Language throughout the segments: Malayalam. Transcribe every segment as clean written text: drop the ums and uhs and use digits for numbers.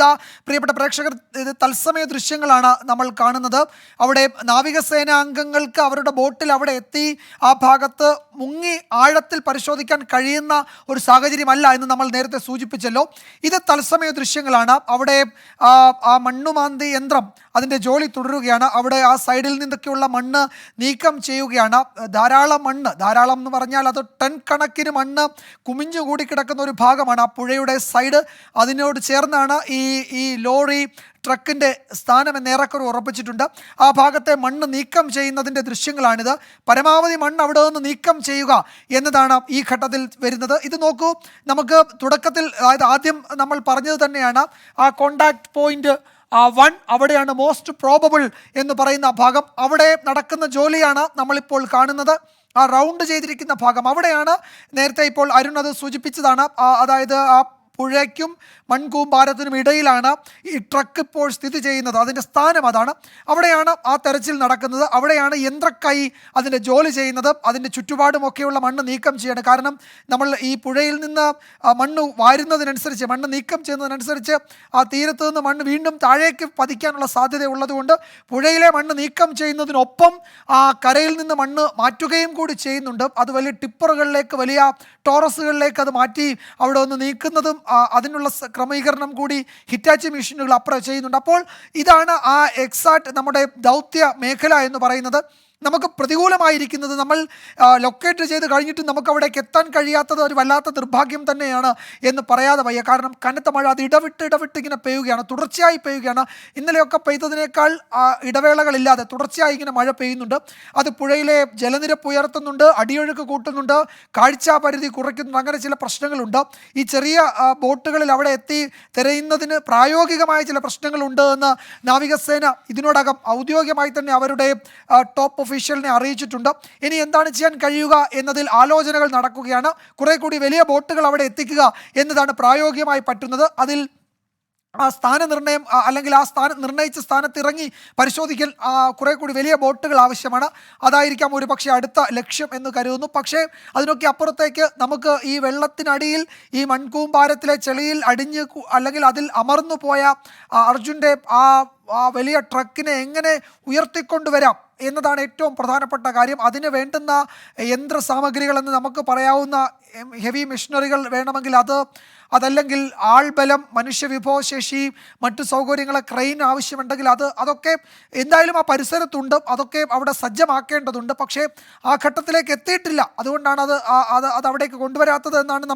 ഇതാ പ്രിയപ്പെട്ട പ്രേക്ഷകർ, ഇത് തത്സമയ ദൃശ്യങ്ങളാണ് നമ്മൾ കാണുന്നത്. അവിടെ നാവികസേന അംഗങ്ങൾക്ക് അവരുടെ ബോട്ടിൽ അവിടെ എത്തി ആ ഭാഗത്ത് മുങ്ങി ആഴത്തിൽ പരിശോധിക്കാൻ കഴിയുന്ന ഒരു സാഹചര്യമല്ല എന്ന് നമ്മൾ നേരത്തെ സൂചിപ്പിച്ചല്ലോ. ഇത് തത്സമയ ദൃശ്യങ്ങളാണ്. അവിടെ ആ മണ്ണുമാന്തി യന്ത്രം അതിൻ്റെ ജോലി തുടരുകയാണ്. അവിടെ ആ സൈഡിൽ നിന്നൊക്കെയുള്ള മണ്ണ് നീക്കം ചെയ്യുകയാണ്. ധാരാളം മണ്ണ്, ധാരാളം എന്ന് പറഞ്ഞാൽ അത് ടൺ കണക്കിന് മണ്ണ് കുമിഞ്ഞുകൂടി കിടക്കുന്ന ഒരു ഭാഗമാണ് ആ പുഴയുടെ സൈഡ്. അതിനോട് ചേർന്നാണ് ഈ ലോറി ട്രക്കിൻ്റെ സ്ഥാനം എന്ന് ഏറെക്കുറെ ഉറപ്പിച്ചിട്ടുണ്ട്. ആ ഭാഗത്തെ മണ്ണ് നീക്കം ചെയ്യുന്നതിൻ്റെ ദൃശ്യങ്ങളാണിത്. പരമാവധി മണ്ണ് അവിടെ നിന്ന് നീക്കം ചെയ്യുക എന്നതാണ് ഈ ഘട്ടത്തിൽ വരുന്നത്. ഇത് നോക്കൂ, നമുക്ക് തുടക്കത്തിൽ, അതായത് ആദ്യം നമ്മൾ പറഞ്ഞത് തന്നെയാണ്, ആ കോണ്ടാക്ട് പോയിന്റ് 1 അവിടെയാണ് മോസ്റ്റ് പ്രോബബിൾ എന്ന് പറയുന്ന ഭാഗം. അവിടെ നടക്കുന്ന ജോലിയാണ് നമ്മളിപ്പോൾ കാണുന്നത്. ആ റൗണ്ട് ചെയ്തിരിക്കുന്ന ഭാഗം അവിടെയാണ്. നേരത്തെ ഇപ്പോൾ അരുൺ അത് സൂചിപ്പിച്ചതാണ്. അതായത് ആ പുഴയ്ക്കും മൺകൂമ്പാരത്തിനും ഇടയിലാണ് ഈ ട്രക്ക് ഇപ്പോൾ സ്ഥിതി ചെയ്യുന്നത്. അതിൻ്റെ സ്ഥാനം അതാണ്. അവിടെയാണ് ആ തെരച്ചിൽ നടക്കുന്നത്. അവിടെയാണ് യന്ത്രക്കൈ അതിൻ്റെ ജോലി ചെയ്യുന്നത്. അതിൻ്റെ ചുറ്റുപാടുമൊക്കെയുള്ള മണ്ണ് നീക്കം ചെയ്യണം. കാരണം നമ്മൾ ഈ പുഴയിൽ നിന്ന് മണ്ണ് വാരുന്നതിനനുസരിച്ച്, മണ്ണ് നീക്കം ചെയ്യുന്നതിനനുസരിച്ച് ആ തീരത്ത് നിന്ന് മണ്ണ് വീണ്ടും താഴേക്ക് പതിക്കാനുള്ള സാധ്യത ഉള്ളതുകൊണ്ട് പുഴയിലെ മണ്ണ് നീക്കം ചെയ്യുന്നതിനൊപ്പം ആ കരയിൽ നിന്ന് മണ്ണ് മാറ്റുകയും കൂടി ചെയ്യുന്നുണ്ട്. അത് വലിയ ടിപ്പറുകളിലേക്ക്, വലിയ ടോറസുകളിലേക്ക് അത് മാറ്റി അവിടെ ഒന്ന് നീക്കുന്നതും അതിനുള്ള ക്രമീകരണം കൂടി ഹിറ്റാച്ചി മെഷീനുകൾ അപ്പുറം ചെയ്യുന്നുണ്ട്. അപ്പോൾ ഇതാണ് ആ എക്സാക്ട് നമ്മുടെ ദൗത്യ മേഖല എന്ന് പറയുന്നത്. നമുക്ക് പ്രതികൂലമായിരിക്കുന്നത്, നമ്മൾ ലൊക്കേറ്റ് ചെയ്ത് കഴിഞ്ഞിട്ട് നമുക്ക് അവിടേക്ക് എത്താൻ കഴിയാത്തത് ഒരു വല്ലാത്ത നിർഭാഗ്യം തന്നെയാണ് എന്ന് പറയാതെ വയ്യ. കാരണം കനത്ത മഴ അത് ഇടവിട്ട് ഇങ്ങനെ പെയ്യുകയാണ്, തുടർച്ചയായി പെയ്യുകയാണ്. ഇന്നലെയൊക്കെ പെയ്തതിനേക്കാൾ ഇടവേളകളില്ലാതെ തുടർച്ചയായി ഇങ്ങനെ മഴ പെയ്യുന്നുണ്ട്. അത് പുഴയിലെ ജലനിരപ്പ് ഉയർത്തുന്നുണ്ട്, അടിയൊഴുക്ക് കൂട്ടുന്നുണ്ട്, കാഴ്ചാപരിധി കുറയ്ക്കുന്നുണ്ട്. അങ്ങനെ ചില പ്രശ്നങ്ങളുണ്ട്. ഈ ചെറിയ ബോട്ടുകളിൽ അവിടെ എത്തി തിരയുന്നതിന് പ്രായോഗികമായ ചില പ്രശ്നങ്ങളുണ്ട് എന്ന് നാവികസേന ഇതിനോടകം ഔദ്യോഗികമായി തന്നെ അവരുടെ ടോപ്പ് ഒഫീഷ്യലിനെ അറിയിച്ചിട്ടുണ്ട്. ഇനി എന്താണ് ചെയ്യാൻ കഴിയുക എന്നതിൽ ആലോചനകൾ നടക്കുകയാണ്. കുറെ കൂടി വലിയ ബോട്ടുകൾ അവിടെ എത്തിക്കുക എന്നതാണ് പ്രായോഗികമായി പറ്റുന്നത്. അതിൽ ആ സ്ഥാനനിർണ്ണയം, അല്ലെങ്കിൽ ആ നിർണ്ണയിച്ച സ്ഥാനത്ത് ഇറങ്ങി പരിശോധിക്കൽ കുറെ കൂടി വലിയ ബോട്ടുകൾ ആവശ്യമാണ്. അതായിരിക്കാം ഒരു പക്ഷേ അടുത്ത ലക്ഷ്യം എന്ന് കരുതുന്നു. പക്ഷേ അതിനൊക്കെ അപ്പുറത്തേക്ക് നമുക്ക് ഈ വെള്ളത്തിനടിയിൽ ഈ മൺകൂമ്പാരത്തിലെ ചെളിയിൽ അടിഞ്ഞ് അല്ലെങ്കിൽ അതിൽ അമർന്നു പോയ അർജുൻ്റെ ആ വലിയ ട്രക്കിനെ എങ്ങനെ ഉയർത്തിക്കൊണ്ടുവരാം എന്നതാണ് ഏറ്റവും പ്രധാനപ്പെട്ട കാര്യം. അതിന് വേണ്ടുന്ന യന്ത്ര സാമഗ്രികളെന്ന് നമുക്ക് പറയാവുന്ന ഹെവി മെഷീനറികൾ വേണമെങ്കിൽ അതല്ലെങ്കിൽ ആൾബലം, മനുഷ്യവിഭവശേഷി, മറ്റു സൗകര്യങ്ങൾ, ക്രെയിൻ ആവശ്യമുണ്ടെങ്കിൽ അതൊക്കെ എന്തായാലും ആ പരിസരത്തുണ്ട്. അതൊക്കെ അവിടെ സജ്ജമാക്കേണ്ടതുണ്ട്. പക്ഷേ ആ ഘട്ടത്തിലേക്ക് എത്തിയിട്ടില്ല. അതുകൊണ്ടാണ് അത് അവിടേക്ക് കൊണ്ടുവരാത്തത് എന്നാണ്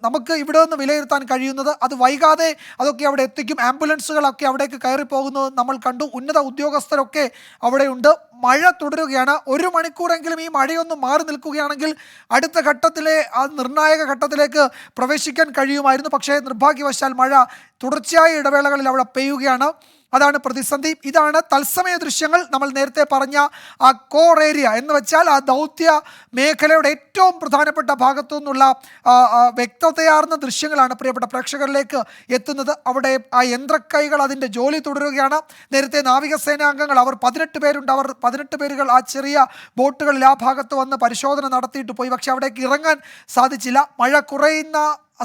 നമുക്ക് ഇവിടെ നിന്ന് വിലയിരുത്താൻ കഴിയുന്നത്. അത് വൈകാതെ അതൊക്കെ അവിടെ എത്തിക്കും. ആംബുലൻസുകളൊക്കെ അവിടേക്ക് കയറി പോകുന്നത് നമ്മൾ കണ്ടു. ഉന്നത ഉദ്യോഗസ്ഥരൊക്കെ അവിടെയുണ്ട്. മഴ തുടരുകയാണ്. 1 മണിക്കൂറെങ്കിലും ഈ മഴയൊന്ന് മാറി നിൽക്കുകയാണെങ്കിൽ അടുത്ത ഘട്ടത്തിലെ ആ നിർണായക ഘട്ടത്തിലേക്ക് പ്രവേശിക്കാൻ കഴിയുമായിരുന്നു. പക്ഷേ നിർഭാഗ്യവശാൽ മഴ തുടർച്ചയായ ഇടവേളകളിൽ അവിടെ പെയ്യുകയാണ്. അതാണ് പ്രതിസന്ധി. ഇതാണ് തത്സമയ ദൃശ്യങ്ങൾ. നമ്മൾ നേരത്തെ പറഞ്ഞ ആ കോർ ഏരിയ എന്ന് വെച്ചാൽ ആ ദൗത്യ മേഖലയുടെ ഏറ്റവും പ്രധാനപ്പെട്ട ഭാഗത്തു നിന്നുള്ള വ്യക്തതയാർന്ന ദൃശ്യങ്ങളാണ് പ്രിയപ്പെട്ട പ്രേക്ഷകരിലേക്ക് എത്തുന്നത്. അവിടെ ആ യന്ത്രക്കൈകൾ അതിൻ്റെ ജോലി തുടരുകയാണ്. നേരത്തെ നാവികസേനാംഗങ്ങൾ അവർ 18 പേരുണ്ട്. അവർ 18 പേരുകൾ ആ ചെറിയ ബോട്ടുകളിൽ ആ ഭാഗത്ത് വന്ന് പരിശോധന നടത്തിയിട്ട് പോയി. പക്ഷെ അവിടേക്ക് ഇറങ്ങാൻ സാധിച്ചില്ല. മഴ കുറയുന്ന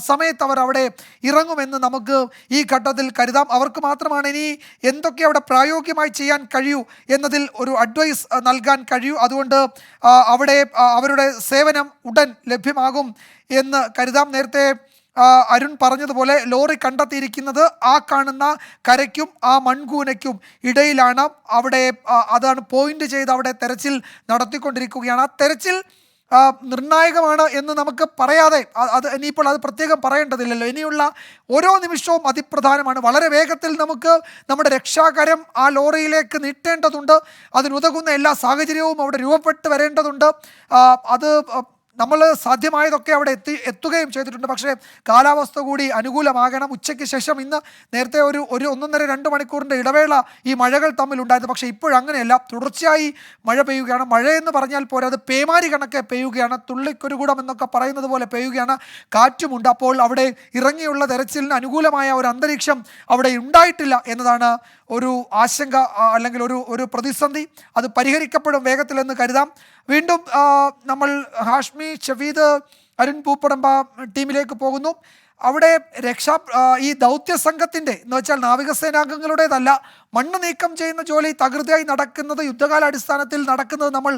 സമയത്ത് അവർ അവിടെ ഇറങ്ങുമെന്ന് നമുക്ക് ഈ ഘട്ടത്തിൽ കരുതാം. അവർക്ക് മാത്രമാണ് ഇനി എന്തൊക്കെ അവിടെ പ്രായോഗികമായി ചെയ്യാൻ കഴിയൂ എന്നതിൽ ഒരു അഡ്വൈസ് നൽകാൻ കഴിയൂ. അതുകൊണ്ട് അവിടെ അവരുടെ സേവനം ഉടൻ ലഭ്യമാകും എന്ന് കരുതാം. നേരത്തെ അരുൺ പറഞ്ഞതുപോലെ ലോറി കണ്ടെത്തിയിരിക്കുന്നത് ആ കാണുന്ന കരയ്ക്കും ആ മൺകൂനയ്ക്കും ഇടയിലാണ്. അവിടെ അതാണ് പോയിന്റ് ചെയ്ത് അവിടെ തെരച്ചിൽ നടത്തിക്കൊണ്ടിരിക്കുകയാണ്. ആ തെരച്ചിൽ നിർണായകമാണ് എന്ന് നമുക്ക് പറയാതെ ഇനിയിപ്പോൾ അത് പ്രത്യേകം പറയേണ്ടതില്ലല്ലോ. ഇനിയുള്ള ഓരോ നിമിഷവും അതിപ്രധാനമാണ്. വളരെ വേഗത്തിൽ നമുക്ക് നമ്മുടെ രക്ഷാകരം ആ ലോറിയിലേക്ക് നീട്ടേണ്ടതുണ്ട്. അതിനുതകുന്ന എല്ലാ സാഹചര്യവും അവിടെ രൂപപ്പെട്ട് വരേണ്ടതുണ്ട്. അത് നമ്മൾ സാധ്യമായതൊക്കെ അവിടെ എത്തുകയും ചെയ്തിട്ടുണ്ട്. പക്ഷേ കാലാവസ്ഥ കൂടി അനുകൂലമാകണം. ഉച്ചയ്ക്ക് ശേഷം ഇന്ന് നേരത്തെ ഒരു 1.5-2 മണിക്കൂറിൻ്റെ ഇടവേള ഈ മഴകൾ തമ്മിലുണ്ടായിരുന്നു. പക്ഷേ ഇപ്പോഴങ്ങനെയല്ല, തുടർച്ചയായി മഴ പെയ്യുകയാണ്. മഴയെന്ന് പറഞ്ഞാൽ പോരെ, അത് പേമാരി കണക്കെ പെയ്യുകയാണ്. തുള്ളിക്കൊരു കൂടം എന്നൊക്കെ പറയുന്നത് പോലെ പെയ്യുകയാണ്. കാറ്റുമുണ്ട്. അപ്പോൾ അവിടെ ഇറങ്ങിയുള്ള തെരച്ചിലിന് അനുകൂലമായ ഒരു അന്തരീക്ഷം അവിടെ ഉണ്ടായിട്ടില്ല എന്നതാണ് ഒരു ആശങ്ക, അല്ലെങ്കിൽ ഒരു പ്രതിസന്ധി. അത് പരിഹരിക്കപ്പെടും വേഗത്തിലെന്ന് കരുതാം. വീണ്ടും നമ്മൾ ഹാഷ്മി, ഷഫീദ്, അരുൺ പൂപ്പടമ്പ ടീമിലേക്ക് പോകുന്നു. അവിടെ ഈ ദൗത്യ സംഘത്തിൻ്റെ എന്ന് വെച്ചാൽ നാവികസേനാംഗങ്ങളുടേതല്ല, മണ്ണ് നീക്കം ചെയ്യുന്ന ജോലി തകൃതിയായി നടക്കുന്നത്, യുദ്ധകാലാടിസ്ഥാനത്തിൽ നടക്കുന്നത് നമ്മൾ